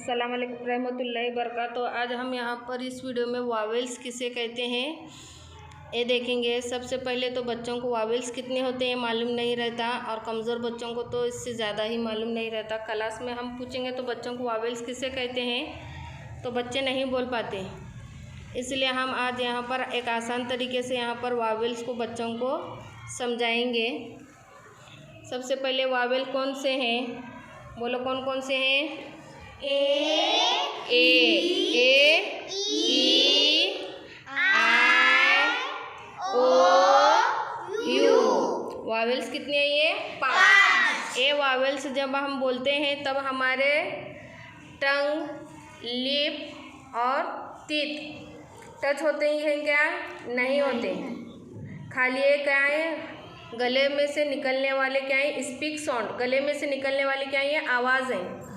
अस्सलाम वालेकुम रहमतुल्लाहि बरकातहू। आज हम यहाँ पर इस वीडियो में वावेल्स किसे कहते हैं ये देखेंगे। सबसे पहले तो बच्चों को वावेल्स कितने होते हैं मालूम नहीं रहता, और कमज़ोर बच्चों को तो इससे ज़्यादा ही मालूम नहीं रहता। क्लास में हम पूछेंगे तो बच्चों को वावेल्स किसे कहते हैं तो बच्चे नहीं बोल पाते, इसलिए हम आज यहाँ पर एक आसान तरीके से यहाँ पर वावेल्स को बच्चों को समझाएंगे। सबसे पहले वावेल कौन से हैं, बोलो कौन कौन से हैं। ए E I O you. Vowels कितने हैं ये 5। ए वावेल्स जब हम बोलते हैं तब हमारे टंग, लिप और टीथ टच होते ही हैं क्या, नहीं होते। खाली ये क्या है, गले में से निकलने वाले क्या है, स्पीक साउंड। गले में से निकलने वाले क्या है, आवाज़ है।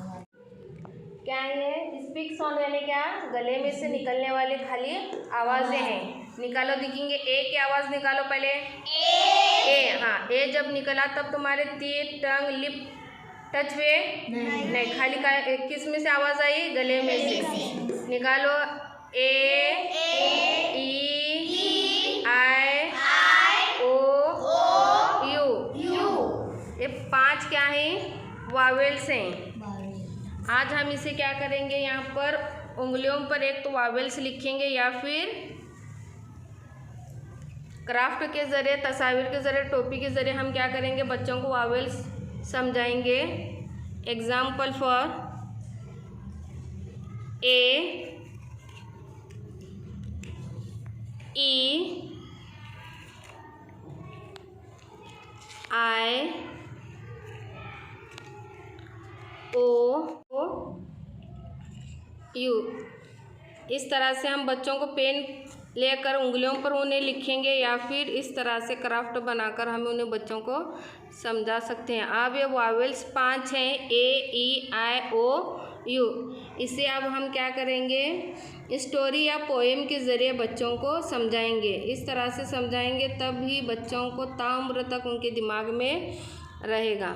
क्या है स्पीक साउंड यानी क्या, गले में से निकलने वाले खाली आवाज़ें हैं। निकालो, दिखेंगे ए की आवाज़ निकालो पहले। ए हाँ, ए जब निकला तब तुम्हारे टीथ, टंग, लिप टच हुए नहीं, खाली का किस में से आवाज़ आई, गले में से। निकालो ए ई आई ओ यू। ये 5 क्या हैं, वावेल्स हैं। आज हम इसे क्या करेंगे, यहाँ पर उंगलियों पर एक तो वावेल्स लिखेंगे या फिर क्राफ्ट के ज़रिए, तस्वीर के ज़रिए, टोपी के ज़रिए हम क्या करेंगे, बच्चों को वावेल्स समझाएंगे। Example for A E I O U. इस तरह से हम बच्चों को पेन लेकर उंगलियों पर उन्हें लिखेंगे या फिर इस तरह से क्राफ्ट बनाकर हम उन्हें बच्चों को समझा सकते हैं। अब ये वावेल्स 5 हैं, ए ई आई ओ यू। इसे अब हम क्या करेंगे, स्टोरी या पोएम के ज़रिए बच्चों को समझाएंगे। इस तरह से समझाएंगे तब ही बच्चों को ताउम्र तक उनके दिमाग में रहेगा।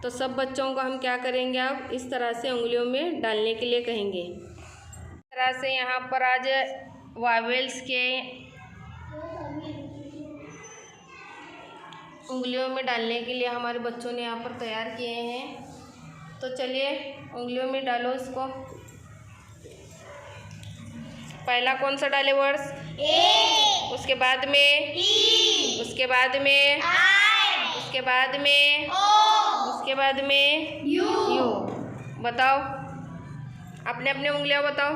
तो सब बच्चों को हम क्या करेंगे, अब इस तरह से उंगलियों में डालने के लिए कहेंगे। इस तरह से यहाँ पर आज वावेल्स के उंगलियों में डालने के लिए हमारे बच्चों ने यहाँ पर तैयार किए हैं। तो चलिए उंगलियों में डालो इसको। पहला कौन सा डाले वर्ड्स, ए, उसके बाद में ई, उसके बाद में आई, उसके बाद में ओ, उसके बाद में यू। बताओ, अपने अपने उंगलियां बताओ।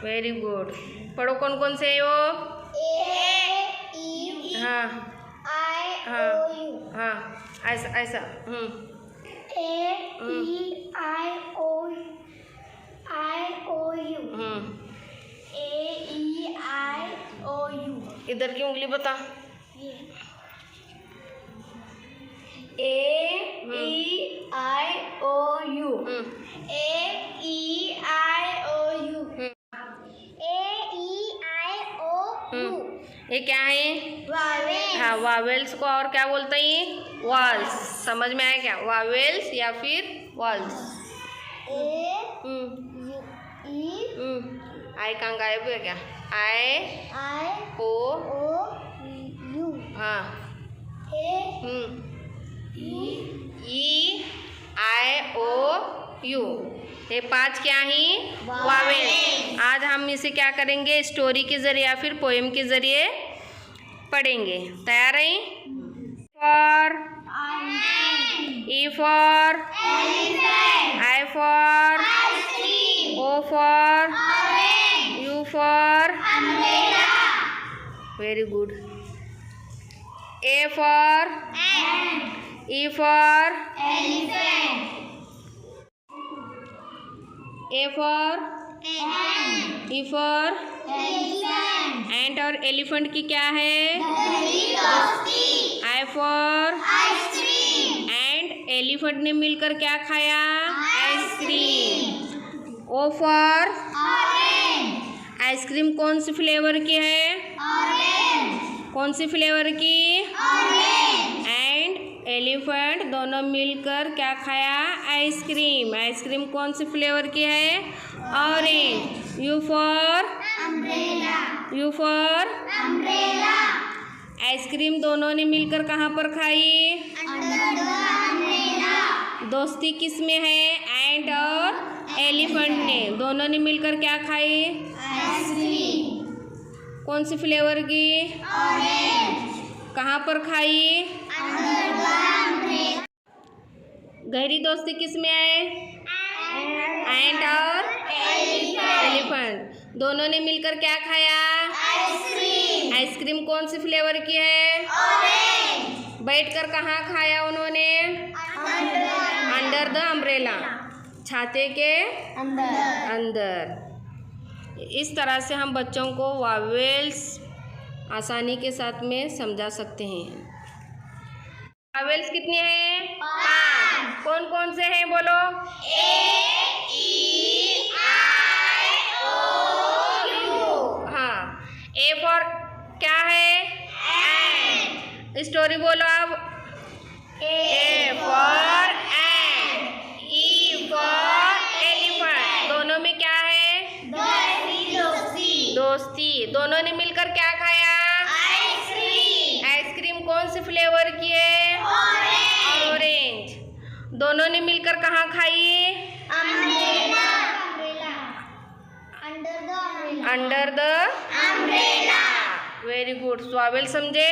Very good. पढ़ो कौन कौन से है वो, ए ई हाँ आई हाँ ओ यू। हाँ, ऐसा ऐसा ए E I O U. A E I O you. इधर की उंगली बता। A E I O U. A E I O U. A E I O U. ये क्या है, वावेल्स। हाँ वावेल्स को और क्या बोलते हैं, वॉल्स। समझ में आया क्या, वावेल्स या फिर वॉल्स। ए ई आई कहाँ गायब है क्या, आई ओ यू। हाँ, ए ई आई ओ यू। ये 5 क्या हैं, वावेल। आज हम इसे क्या करेंगे, स्टोरी के ज़रिए या फिर पोएम के ज़रिए पढ़ेंगे। तैयार हैं। For E for I for O for U for very good. A for E for A for E for ant. और एलिफेंट की क्या है, आई फॉर एंड एलिफेंट ने मिलकर क्या खाया, आइसक्रीम। ओ फॉर आइसक्रीम कौन सी फ्लेवर की है, कौन सी फ्लेवर की, एंड एलिफेंट दोनों मिलकर क्या खाया? आइसक्रीम। आइसक्रीम कौन से फ्लेवर की है? Orange. You for umbrella. Ice cream दोनों ने मिलकर कहाँ पर खाई? दोस्ती किस में है? एंट और एलिफेंट ने। दोनों ने मिलकर क्या खाई? आइसक्रीम। कौन सी फ्लेवर की? ऑरेंज। कहाँ पर खाई? Under the umbrella. गहरी दोस्ती किस में है? एंट और एलिफेंट। दोनों ने मिलकर क्या खाया? आइसक्रीम। आइसक्रीम कौन सी फ्लेवर की है? ऑरेंज। बैठकर कहाँ खाया उन्होंने? अंडर द अम्ब्रेला, छाते के अंदर। इस तरह से हम बच्चों को वावेल्स आसानी के साथ में समझा सकते हैं। वावेल्स कितने हैं? 5। कौन कौन से हैं बोलो? A, E, I, O, U। हाँ, ए फॉर क्या है? एंट। स्टोरी बोलो अब। A for ant, E for elephant. दोनों में क्या है? दोस्ती। दोनों ने मिलकर क्या खाया? आइसक्रीम। आइसक्रीम कौन सी फ्लेवर की है? ऑरेंज। दोनों ने मिलकर कहाँ खाई? Under the umbrella. Very good. Wavell समझे?